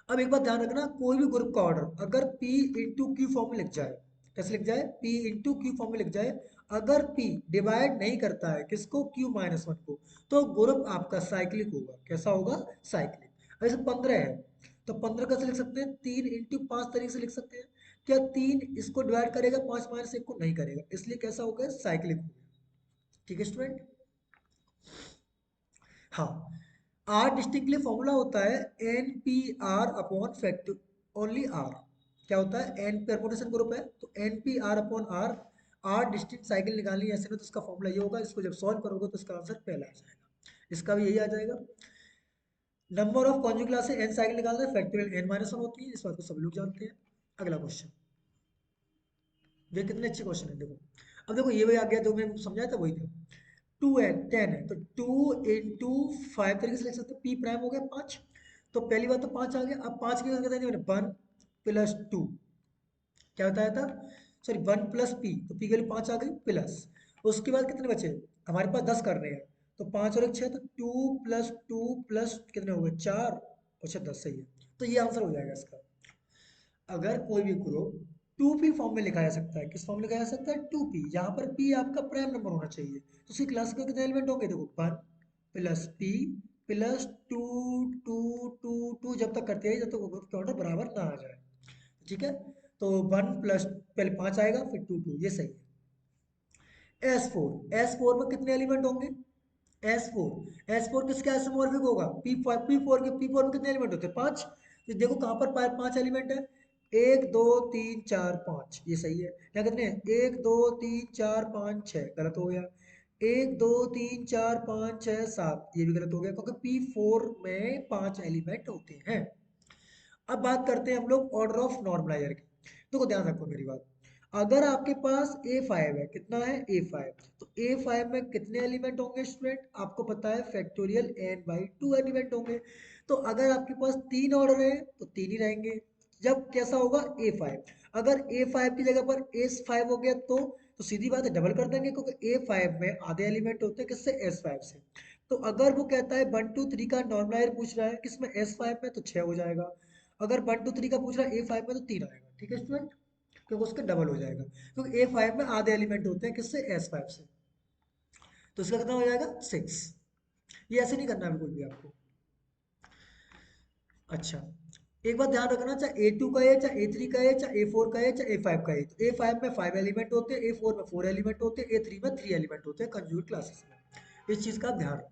अब एक बात ध्यान रखना, कोई भी ग्रुप का ऑर्डर अगर P इंटू क्यू फॉर्म में लिख जाए, कैसे लिख जाए? P इंटू क्यू फॉर्म में लिख जाए, अगर P डिवाइड नहीं करता है किसको? Q माइनस वन को, तो ग्रुप आपका साइक्लिक होगा। कैसा होगा? साइक्लिक। जैसे 15 है तो 15 कैसे लिख सकते हैं? 3 इंटू 5 तरीके से लिख सकते हैं। क्या 3 इसको डिवाइड करेगा? 5 माइनस 1 को नहीं करेगा, इसलिए कैसा होगा? साइक्लिक होगा। ठीक है स्टूडेंट? हाँ, आर डिस्टिंक्टली फॉर्मूला होता है n p r upon factor only r. क्या होता है? एन परमुटेशन ग्रुप है तो n p r upon r. R distinct cycle निकालनी है ऐसे में तो इसका फॉर्मूला ये होगा। इसको जब सॉल्व करोगे तो इसका आंसर पहला आ जाएगा, इसका भी यही आ जाएगा। नंबर ऑफ कॉन्जुगेट क्लास से एन साइकिल निकालना है, फैक्टोरियल एन माइनस वन होती है, इस बात को सभी लोग जानते हैं। अगला क्वेश्चन, ये कितने अच्छे क्वेश्चन है देखो। अब देखो ये वही आ गया जो मैं समझाया था, वही था। टू है, 10 है तो 2 इंटू 5 तरीके से लिख सकते हैं। पी प्राइम हो गया 5, तो पहली बात तो 5 आ गया। अब 5 की बताया मैंने 1 प्लस 2, क्या बताया था? सॉरी 1 प्लस पी, तो पी के लिए 5 आ गई प्लस। उसके बाद कितने बचे? हमारे पास 10 कर रहे हैं तो 5 और 1 6, तो 2 प्लस 2 प्लस कितने हो गए? 4 और 6 10, सही है। तो ये आंसर हो जाएगा इसका। अगर कोई भी ग्रुप 2p फॉर्म में लिखा जा सकता है, किस फॉर्म में लिखा जा सकता है? 2p, यहाँ पर p आपका प्राइम नंबर होना चाहिए। तो उसकी क्लास के कितने एलिमेंट होंगे? देखो 1 plus p plus two two two two, जब तक करते हैं जब तक वो ग्रुप के ऑर्डर बराबर ना आ जाए। ठीक है, तो 1 प्लस पहले 5 आएगा फिर टू टू, ये सही है। एस फोर में कितने एलिमेंट होंगे? एस फोर किसका आइसोमॉर्फिक होगा? पी फोर में कितने एलिमेंट होते हैं? 5। तो देखो कहाँ पर 5 एलिमेंट है? 1 2 3 4 5, ये सही है। क्या कितने हैं? 1 2 3 4 5 6, गलत हो गया। 1 2 3 4 5 6 7, ये भी गलत हो गया क्योंकि पी फोर में 5 एलिमेंट होते हैं। अब बात करते हैं हम लोग ऑर्डर ऑफ नॉर्मलाइजर की। देखो ध्यान रखो मेरी बात, अगर आपके पास A5 है, कितना है? A5, तो A5 में कितने एलिमेंट होंगे स्टूडेंट? आपको पता है फैक्टोरियल n/2 एलिमेंट होंगे। तो अगर आपके पास 3 ऑर्डर है तो 3 ही रहेंगे। जब कैसा होगा? A5, अगर A5 की जगह पर S5 हो गया तो सीधी बात है डबल कर देंगे, क्योंकि A5 में आधे एलिमेंट होते हैं किससे? S5 से। तो अगर वो कहता है 1 2 3 का नॉर्मलाइजर पूछ रहा है किसमें? S5 में, तो 6 हो जाएगा। अगर 1 2 3 का पूछ रहा है A5 में, तो 3 आएगा। ठीक है स्टूडेंट, क्योंकि उसका डबल हो जाएगा, क्योंकि A5 में आधे एलिमेंट होते हैं किससे? S5 से। तो इसका कितना हो जाएगा? 6। ये ऐसे नहीं करना है बिल्कुल भी आपको। अच्छा, एक बात ध्यान रखना, चाहे A2 का है, चाहे A3 का है, चाहे A4 का है, चाहे A5 का है, तो A5 में 5 एलिमेंट होते हैं, A4 में 4 एलिमेंट होते हैं, A3 में 3 एलिमेंट होते हैं कंज्यूगेट क्लासेस में। इस चीज का आप ध्यान रखें।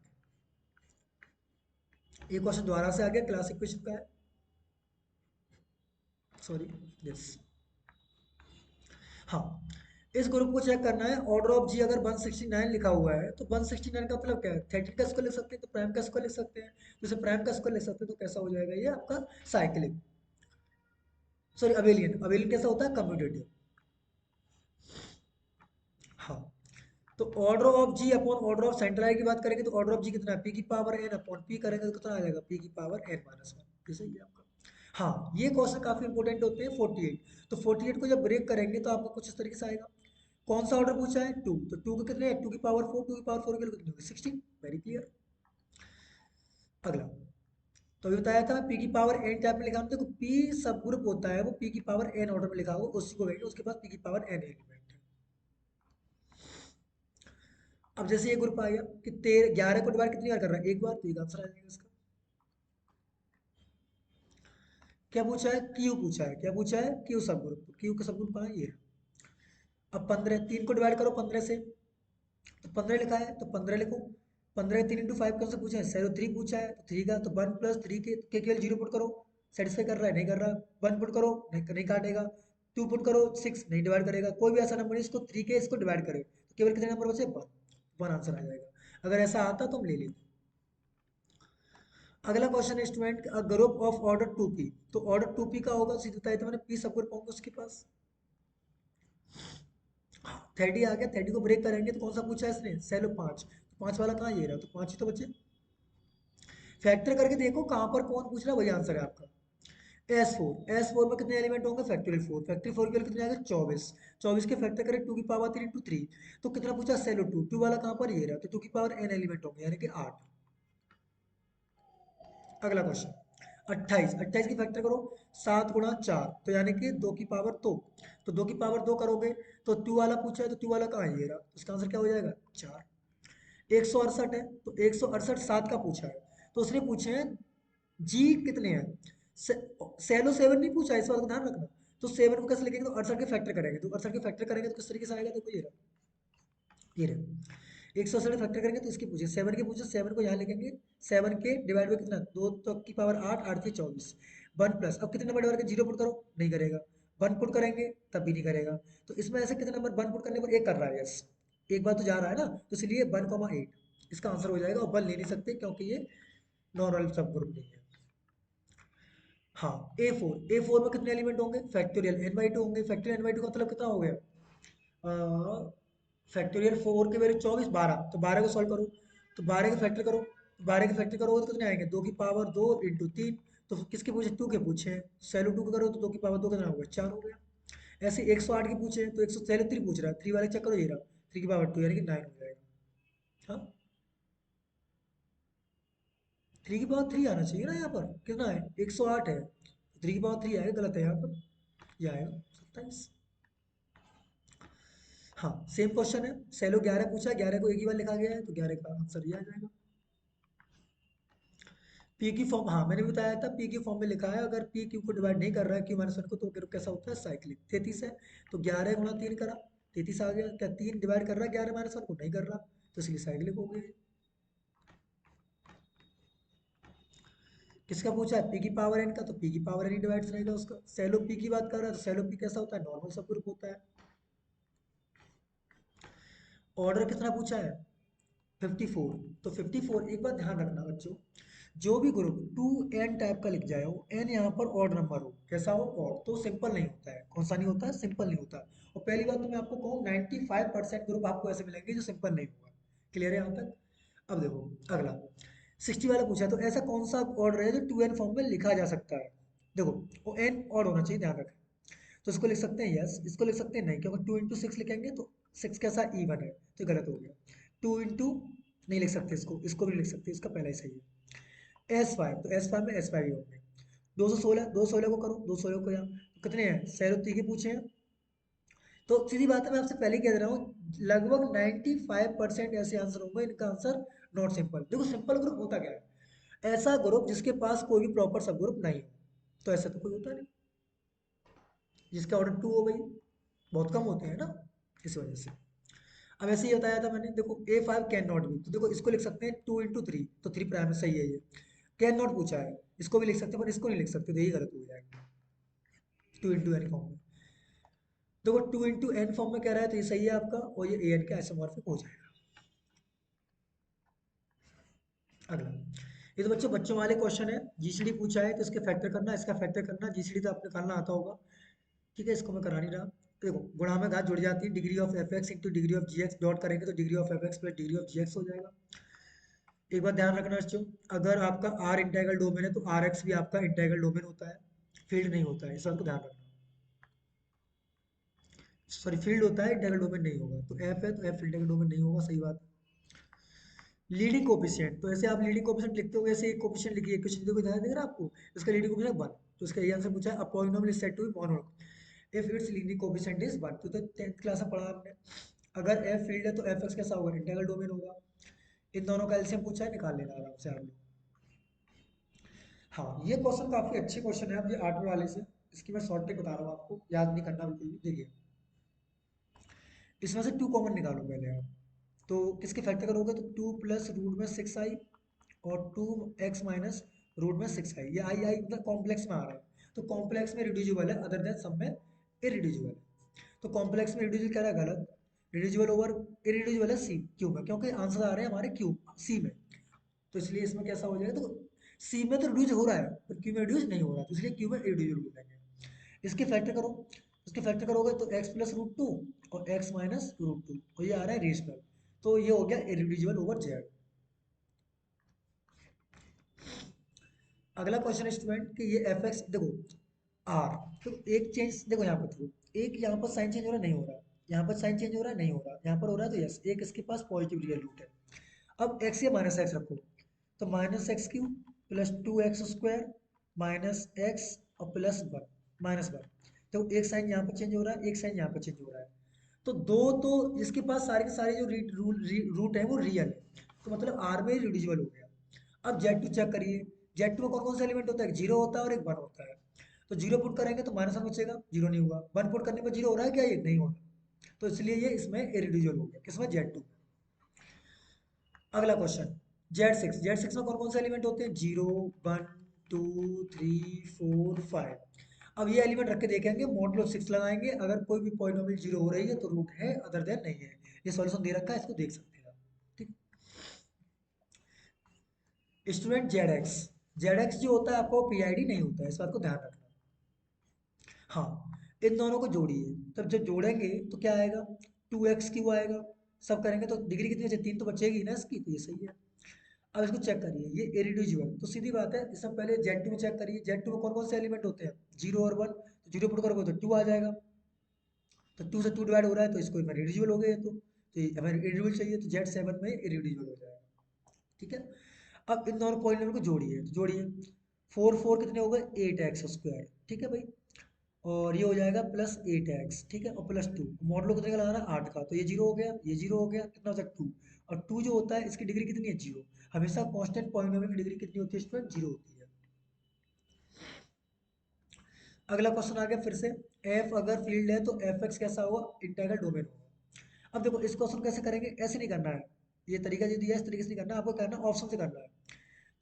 ये क्वेश्चन दोबारा से आ गया, क्लास इक्वेशन का है, सॉरी। यस, हाँ, इस ग्रुप को चेक करना है। ऑर्डर ऑफ जी अगर 169 लिखा हुआ है तो 169 का मतलब क्या है? 13 का स्क्वायर लिख सकते हैं तो प्राइम का स्क्वायर लिख सकते हैं। जैसे प्राइम का स्क्वायर लिख सकते हैं तो कैसा हो जाएगा? ये आपका साइक्लिक, सॉरी अबेलियन। अबेलियन कैसा होता है? कम्यूटेटिव। हाँ, तो order of g upon order of central की बात करेंगे तो ऑर्डर ऑफ जी कितना है? पी की पावर एन अपॉन पी करेंगे तो कितना आ जाएगा? पी की पावर एन माइनस वन। ये सही है आपका। हाँ, ये क्वेश्चन काफी इंपॉर्टेंट होते हैं। 48, तो 48 को जब ब्रेक करेंगे तो आपको कुछ इस तरीके से आएगा। कौन सा ऑर्डर पूछा है? टू, तो टू के कितने हैं? 2 की पावर 4, 2 की पावर 4 के लिए कितने होंगे? 16। Very clear. अगला, तो अभी बताया था पी की पावर एन टाइप में लिखा हमने, देखो पी सब ग्रुप होता है वो पी की पावर एन ऑर्डर में लिखा होगा, उसी को कहेंगे उसके पास पी की पावर एन एलिमेंट है। अब जैसे ये ग्रुप आ गया कि 11 को डिवाइड कितनी बार कर रहा है? एक बार, तो एक आंसर आ जाएगा इसका। क्या पूछा है? क्यू पूछा है। क्या पूछा है? क्यू सब ग्रुप। तो क्यू का सब ग्रुप कहाँ है? ये है। अब 15, 3 को डिवाइड करो 15 से, तो 15 लिखा है तो 15 लिखो। 15 3 इंटू 5 कौन सा पूछा है, सेलो 3 पूछा है, तो 3 का तो 1 प्लस 3 के केवल 0 पुट करो, सेटिस्फाई कर रहा है, नहीं कर रहा, 1 पुट करो, नहीं नहीं काटेगा, 2 पुट करो, 6 नहीं डिवाइड करेगा, कोई भी ऐसा नंबर है इसको 3 के इसको डिवाइड करे तो केवल कितने नंबर बचे, 1 आंसर आ जाएगा। अगर ऐसा आता तो हम ले लेते। अगला क्वेश्चन है student, a group of order 2p, तो ऑर्डर 2p का होगा, सीधे बताया था मैंने, p सब ग्रुप होंगे उसके पास। 30 आ गया, 30 को ब्रेक करेंगे तो कौन सा पूछा है इसने, सेलो 5, तो 5 वाला कहाँ, ये रहा, तो 5 ही तो बचे। फैक्टर करके देखो कहाँ पर कौन पूछ रहा है, वही आंसर है आपका। एस फोर में कितने एलिमेंट होंगे, फैक्टोरियल 4, फैक्टोरियल 4 के लिए कितने आएगा, 24, 24 के फैक्टर करें 2 की पावर 3 इंटू 3, तो कितना पूछा, सेलो 2, 2 वाला कहाँ पर, ये रहा, तो 2 की पावर n एलिमेंट होंगे यानी कि 8। अगला क्वेश्चन 28, 28 की फैक्टर करो, 7 गुणा 4, तो यानी कि 2 की पावर 2, तो 2 की पावर 2 करोगे तो 2 वाला पूछा है, तो 2 वाला कहाँ है, ये रहा, तो इसका आंसर क्या हो जाएगा, 4। 168 है, तो 168 7 का पूछा है, तो उसने पूछे हैं जी कितने हैं, से, सेलो 7 नहीं पूछा है, इस बात का ध्यान रखना। तो 7 को कैसे लिखेंगे, तो 68 के फैक्टर करेंगे, तो 68 के फैक्टर करेंगे तो किस तरीके से आएगा, देखो ये रहा, ये रहा, 168 फैक्टर करेंगे तो इसकी पूछे, 7 के पूछे, 7 को यहाँ लिखेंगे, 7 के डिवाइड बाई कितना, 2 तक की पावर 8, 8 की 24, 1 प्लस, अब कितने नंबर डिवाइड करें, 0 पुट करो, नहीं करेगा, 1 पुट करेंगे तब भी नहीं करेगा, तो इसमें ऐसे कितने नंबर 1 पुट करने पर एक कर रहा है, यस, एक बार तो जा रहा है ना, तो इसलिए 1,8 इसका आंसर हो जाएगा, और 1 ले नहीं सकते क्योंकि ये नॉर्मल सब ग्रुप नहीं है। हाँ, ए फोर में कितने एलिमेंट होंगे, फैक्टोरियल n/2 होंगे, फैक्टोरियल n/2 का मतलब कितना हो गया, फैक्टोरियल 4 के वैल्यू 24, 12, तो 12 को सॉल्व करो, तो 12 के फैक्टर करो, 12 के फैक्टर करोगे तो कितने आएंगे, 2 की पावर 2 इंटू 3, तो किसके पूछे, 2 के पूछे, सेलो 2 को करो तो 2 की पावर 2 कितना हो गया, 4 हो गया। ऐसे 108 के पूछे तो 100 सेलो 3 पूछ रहा है, 3 वाले चेक करो, ये रहा, 3 की पावर 2 यानी कि 9 हो जाएगा। हाँ, 3 की पावर 3 आना चाहिए ना, यहाँ पर कितना है, 108 है, 3 की पावर 3 आएगा, गलत है यहाँ पर, ये आएगा 27। हाँ, सेम क्वेश्चन है, सेलो 11 पूछा है, 11 को एक ही बार लिखा गया है, तो 11 का आंसर ये आ जाएगा। पी की फॉर्म, हाँ मैंने भी बताया था, पी की फॉर्म में लिखा है, अगर पी क्यू को डिवाइड नहीं कर रहा है क्यू माइनस वन को, तो फिर कैसा होता है, साइक्लिक। 33 है, तो 11 गुणा 3 करा, 33 आ गया, क्या 3 डिवाइड कर रहा है 11 माइनस वन को, नहीं कर रहा, तो इसलिए साइक्लिक हो गई। किसका पूछा है, पी की पावर एन का, तो पी की पावर एन ही डिवाइड रहेगा उसका। सेलो पी की बात कर रहा है, तो सेलो पी कैसा होता है, नॉर्मल सब ग्रुप होता है। ऑर्डर कितना पूछा है, 54, तो 54, एक बात ध्यान रखना बच्चों, जो भी ग्रुप 2n टाइप का लिख जाए, वो n यहाँ पर ऑड नंबर हो, कैसा हो, ऑड, तो सिंपल नहीं होता है, कौन सा नहीं होता है, सिंपल नहीं होता। और पहली बात तो मैं आपको कहूँ 95% ग्रुप आपको ऐसे मिलेंगे जो सिंपल नहीं होगा। क्लियर है यहाँ तक। अब देखो अगला 60 वाला पूछा है, तो ऐसा कौन सा ऑर्डर है जो 2n फॉर्म में लिखा जा सकता है, देखो वो n ऑड होना चाहिए, ध्यान रखें। तो इसको लिख सकते हैं यस, इसको लिख सकते हैं नहीं, क्योंकि 2 इंटू 6 लिखेंगे तो 6 कैसा इवन है, तो गलत हो गया। 2 इंटू नहीं लिख सकते, इसको भी नहीं लिख सकते, इसका पहला ही सही है। S5, तो S5 में S5 ही होंगे। 216, 216 को करो, 216 को यहाँ कितने हैं, सैरुति के पूछे हैं, तो सीधी बात है, मैं आपसे पहले ही कह दे रहा हूँ, लगभग 95% ऐसे आंसर होंगे, इनका आंसर नॉट सिंपल। देखो सिंपल ग्रुप होता क्या है, ऐसा ग्रुप जिसके पास कोई भी प्रॉपर सब ग्रुप नहीं हो, तो ऐसा तो कोई होता नहीं, जिसका ऑर्डर 2 हो गई, बहुत कम होते हैं ना, इस वजह से। अब ऐसे ही बताया था मैंने, देखो A5 कैन नॉट बी, तो देखो इसको लिख सकते हैं 2 इंटू 3, तो 3 प्राइम में सही है ये। कैन नॉट पूछा है, इसको भी लिख सकते हैं पर इसको नहीं लिख सकते, तो यही गलत हो जाएगा। 2 इंटू एन फॉर्म में, देखो 2 इंटू एन फॉर्म में कह रहा है, तो ये सही है आपका, और ये ए एन का आइसोमॉर्फिक हो जाएगा। अगला, ये तो बच्चों बच्चों वाले क्वेश्चन है, जीसीडी पूछा है तो इसके फैक्टर करना, इसका फैक्टर करना, जीसीडी तो आपने करना आता होगा, ठीक है, इसको मैं करा नहीं रहा। देखो गुणा में घात जुड़ जाती है, degree of f x into degree of g x dot करेंगे तो degree of f x plus degree of g x हो जाएगा। एक बात ध्यान रखना बच्चों, अगर आपका आर इंटेग्रल डोमेन है तो आर एक्स भी आपका इंटेग्रल डोमेन होता है, फील्ड नहीं होता है, इस बात को ध्यान रखना। सॉरी, फील्ड होता है, इंटेग्रल डोमेन नहीं होगा, तो एफ है तो एफ इंटेग्रल डोमेन नहीं होगा, सही बात है। लीडिंग कोफिशिएंट, तो ऐसे आप लीडिंग कोफिशिएंट लिखते हो, ऐसे एक कोफिशिएंट लिखिए, क्वेश्चन देखो ध्यान देगा आपको, इसका लीडिंग कोफिशिएंट 1, तो इसका ये आंसर पूछा है, a polynomial is said to be monotone if its leading coefficient is 1, तो 10th क्लास में पढ़ा आपने। अगर एफ फील्ड है तो एफ एक्स कैसा होगा, इंटेग्रल डोमेन होगा। इन दोनों का एलसीएम पूछा है, निकाल लेना आराम से आप लोग। हाँ, ये क्वेश्चन काफी अच्छे क्वेश्चन है, अब ये 8वें वाले से, इसकी मैं शॉर्ट ट्रिक बता रहा हूँ आपको, याद नहीं करना बिल्कुल भी। देखिए इसमें से 2 कॉमन निकालो पहले आप, तो किसके फैक्टर करोगे तो 2 + √में 6i और 2x माइनस रूट में 6i, ये आई मतलब कॉम्प्लेक्स में आ रहा है, तो कॉम्प्लेक्स में रिड्यूजिबल है, अदर देन सब में इरिड्यूजिबल है। तो कॉम्प्लेक्स में रिड्यूजिबल कह रहा है गलत, रिड्यूजिबल ओवर इरिड्यूजिबल है सी क्यूब में, क्योंकि आंसर आ रहे हैं हमारे क्यूब सी में, तो इसलिए इसमें कैसा हो जाएगा, तो सी में तो रिड्यूज हो रहा है पर क्यू में रिड्यूज नहीं हो रहा, तो इसलिए क्यू में इरिड्यूजिबल बोलेंगे। इसके फैक्टर करो, इसके फैक्टर करोगे तो x + √2 और x - √2, तो ये आ रहा है रेशनल, तो ये हो गया इरिड्यूजिबल ओवर जेड। अगला क्वेश्चन स्टूडेंट कि ये एफ एक्स देखो आर, तो एक चेंज देखो यहाँ पर, देखो एक यहाँ पर साइन चेंज हो रहा है, नहीं हो रहा, यहाँ पर साइन चेंज हो रहा है, नहीं हो रहा, यहाँ पर हो रहा है, तो यस एक इसके पास पॉजिटिव रियल रूट है। अब एक्स या माइनस एक्स रखो, तो -x³ + 2x² माइनस एक्स और +1 -1, तो एक साइन यहाँ पर चेंज हो रहा है, एक साइन यहाँ पर चेंज हो रहा है, तो दो तो इसके पास सारे के सारे जो रूट है वो रियल है, तो मतलब आर में रिड्यूसिबल हो गया। अब जेड टू चेक करिए, जेड टू में कौन कौन सा एलिमेंट होता है, जीरो होता है और एक वन होता है, तो जीरो पुट करेंगे तो -1 बचेगा, जीरो नहीं हुआ, वन पुट करने पर जीरो हो रहा है क्या, ये नहीं हो रहा, तो इसलिए ये इसमें इरिड्यूसिबल हो गया, किसमें, जेड टू। अगला क्वेश्चन जेड सिक्स में कौन कौन से एलिमेंट होते हैं, 0 1 2 3 4 5। अब ये एलिमेंट रख के देखेंगे, मॉडुलो 6 लगाएंगे, अगर कोई भी पॉलिनोमियल जीरो हो रही है तो रूट है, अदर देन नहीं है, ये सॉल्यूशन दे रखा है, इसको देख सकते हैं आप। ठीक, स्टूडेंट जेड एक्स जो होता है आपको पीआईडी नहीं होता है, इस बात को ध्यान रखना। हाँ, इन दोनों को जोड़िए, तब जब जोड़ेंगे तो क्या आएगा, 2x³ आएगा, सब करेंगे तो डिग्री कितनी बचे, 3 तो बचेगी ना इसकी, तो ये सही है। अब इसको चेक करिए, ये इरिड्यूसिबल, तो सीधी बात है, इससे पहले जेड टू में चेक करिए, जेड टू में कौन कौन से एलिमेंट होते हैं, 0 और 1, तो जीरो पुट करोगे तो 2 आ जाएगा, तो 2 से 2 डिवाइड हो रहा है, तो इसको इरिड्यूसिबल हो गया, तो ये हमें इरिड्यूसिबल चाहिए, तो जेड 7 में इरिड्यूसिबल हो जाएगा। ठीक है, अब इन दोनों पॉइंट को जोड़िए, तो जोड़िए, 4 4 कितने हो गए, 8x², ठीक है भाई, और ये हो जाएगा +8x, ठीक है, और +2, मॉडलो कितने का लगा रहा है, 8 का, तो ये जीरो हो गया, ये जीरो हो गया, कितना हो जाएगा 2, और 2 जो होता है इसकी डिग्री कितनी है, जीरो, हमेशा कांस्टेंट पॉलिनोमियल की डिग्री कितनी होती है स्टूडेंट, जीरो होती है। अगला क्वेश्चन आ गया फिर से, एफ अगर फील्ड है तो एफ एक्स कैसा होगा, इंटीग्रल डोमेन होगा। अब देखो इस क्वेश्चन कैसे करेंगे, ऐसे नहीं करना है, ये तरीका जो दिया है इस तरीके से नहीं करना, आपको करना ऑप्शन से करना है।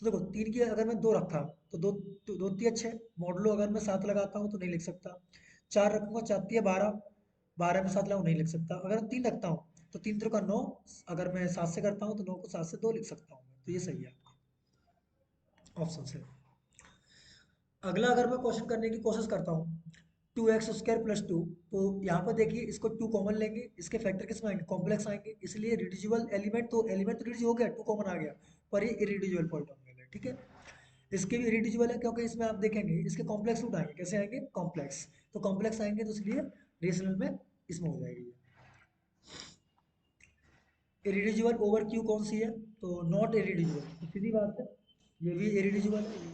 तो देखो तीन की अगर मैं दो रखा तो दो, दो तीन अच्छे, मॉडलो अगर मैं 7 लगाता हूँ तो नहीं लिख सकता, 4 रखूंगा 4 × 12, 12 में 7 लगाऊं नहीं लिख सकता, अगर 3 रखता हूँ तो 3 × 9, अगर मैं 7 से करता हूँ तो 9 को 7 से 2 लिख सकता हूँ, तो ये सही है ऑप्शन से। अगला अगर मैं क्वेश्चन करने की कोशिश करता हूँ, 2x² + 2, तो यहाँ पर देखिए इसको 2 कॉमन लेंगे, इसके फैक्टर किस में आएंगे, कॉम्प्लेक्स आएंगे, इसलिए रिड्यूसिबल एलिमेंट तो रिड्यूस हो गया, 2 कॉमन आ गया, पर ये इरिड्यूसिबल पॉलिनोमियल है, ठीक है। इसके भी इरिड्यूसिबल है क्योंकि इसमें आप देखेंगे इसके कॉम्प्लेक्स रूट आएंगे, कैसे आएंगे, कॉम्प्लेक्स, तो कॉम्प्लेक्स आएंगे तो इसलिए रेशनल में इसमें हो जाएगी। इरिड्यूसिबल ओवर क्यू कौन सी है, तो नॉट इरिड्यूसिबल, तो सीधी बात है, ये भी इरिड्यूसिबल है,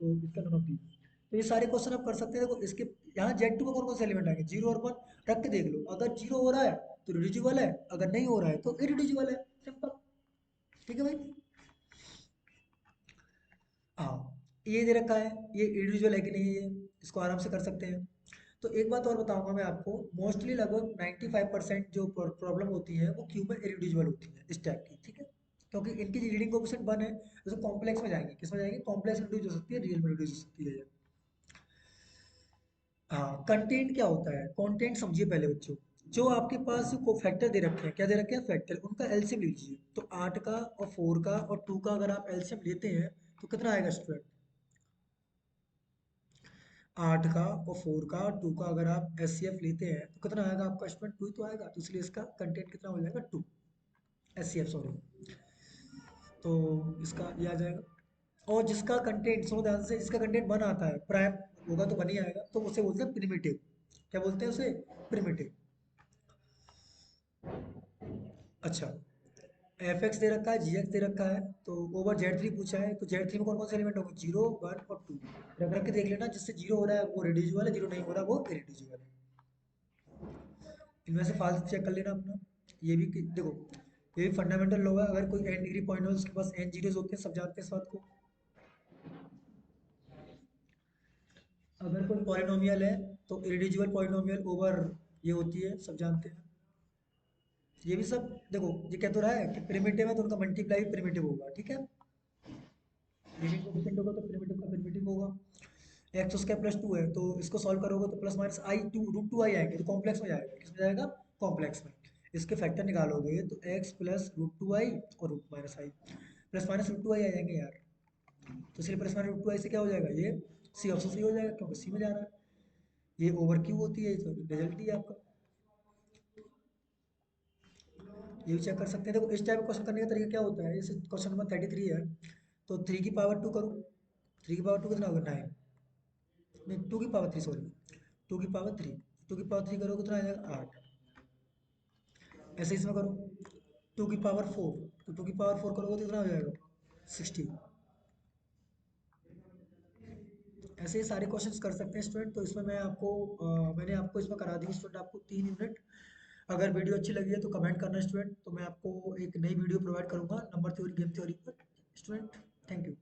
तो इसका नंबर 20। तो ये सारे क्वेश्चन आप कर सकते हैं, देखो इसके यहाँ जेड टू में कौन कौन से एलिमेंट आएंगे, 0 और 1, रख के देख लो, अगर जीरो हो रहा है तो रिड्यूसिबल है, अगर नहीं हो रहा है तो इरिड्यूसिबल है, सिंपल। ठीक है भाई, हाँ, ये दे रखा है, ये इरिड्यूसिबल है कि नहीं है, ये इसको आराम से कर सकते हैं। तो एक बात और बताऊंगा मैं आपको, मोस्टली लगभग 95% जो प्रॉब्लम होती है वो क्यू में इरिड्यूसिबल होती है इस टाइप की, ठीक है, क्योंकि इनकी लीडिंग कोएफिशिएंट 1 है, जैसे कॉम्प्लेक्स में जाएंगे, किस में जाएंगे, कॉम्प्लेक्स में रिड्यूस हो सकती है, रियल में रिड्यूस हो सकती है। हाँ, कंटेंट क्या होता है, कंटेंट समझिए पहले बच्चों, जो आपके पास को फैक्टर दे रखे हैं, क्या दे रखे हैं, फैक्टर, उनका एलसीएम लीजिए, तो 8 का और 4 का और 2 का अगर आप एलसीएम लेते हैं तो कितना आएगा स्टूडेंट, 8 का और 4 का और 2 का अगर आप एचसीएफ लेते हैं तो कितना आएगा आपका स्टूडेंट, 2 ही तो आएगा, तो इसलिए इसका कंटेंट कितना हो जाएगा, 2, एचसीएफ सॉरी, तो इसका ये आ जाएगा। और जिसका कंटेंट, सुनो ध्यान से, जिसका कंटेंट 1 आता है, प्राइम होगा तो 1 ही आएगा, तो उसे बोलते हैं प्रिमिटिव, क्या बोलते हैं उसे, प्रिमिटिव। अच्छा, एफ एक्स दे रखा है, जी एक्स दे रखा है, तो ओवर जेड 3 पूछा है, तो जेड 3 में कौन कौन से एलिमेंट होंगे, 0 1 और 2, रख रख के देख लेना, जिससे जीरो हो रहा है वो रिड्यूसिबल है, जीरो नहीं हो रहा वो इरिड्यूसिबल है। इनमें से फाल्स चेक कर लेना अपना, ये भी देखो, ये भी फंडामेंटल लॉ है, अगर कोई n डिग्री पॉइंट हो उसके पास n जीरोस होते हैं, सब जानते हैं इस बात को। अगर कोई पॉलिनोमियल है तो इरिड्यूसिबल पॉलिनोमियल ओवर ये होती है, सब जानते हैं। ये भी सब देखो, ये कह तो रहा है कि प्रिमिटिव है तो उनका मल्टीप्लाई भी प्रिमिटिव होगा, ठीक है। यूनिट को डिपेंड होगा तो प्रिमिटिव का प्रिमिटिव होगा। एक्स स्क्वायर प्लस टू है तो इसको सॉल्व करोगे तो plus minus i two root two i आएंगे तो कॉम्प्लेक्स में जाएगा, किसमें जाएगा, कॉम्प्लेक्स में। इसके फैक्टर निकालोगे तो एक्स प्लस रूट टू आई और रूट माइनस आई, प्लस माइनस रूट टू आई आ जाएंगे यार। तो इसलिए प्लस माइनस रूट टू आई से क्या हो जाएगा, ये सी ऑप्शन सही हो जाएगा क्योंकि सी में जा रहा है। ये ओवर क्यू होती है, तो रिजल्ट ही है आपका। ये भी चेक कर सकते हैं। देखो इस टाइप का क्वेश्चन करने का तरीका क्या होता है, जैसे क्वेश्चन नंबर 33 है तो 3 की पावर 2 करो, 3 की पावर 2 कितना होगा, 9। नहीं 2 की पावर 3, सॉरी, 2 की पावर 3, 2 की पावर 3 करोगे कितना आ जाएगा, 8। ऐसे इसमें करो 2 की पावर 4, तो 2 की पावर 4 करोगे तो कितना हो जाएगा, 16। ऐसे ही सारे क्वेश्चंस कर सकते हैं स्टूडेंट। तो इसमें मैंने आपको इसमें करा दी स्टूडेंट, आपको 3 यूनिट। अगर वीडियो अच्छी लगी है तो कमेंट करना स्टूडेंट, तो मैं आपको एक नई वीडियो प्रोवाइड करूंगा नंबर थ्योरी, गेम थ्योरी पर स्टूडेंट। Thank you.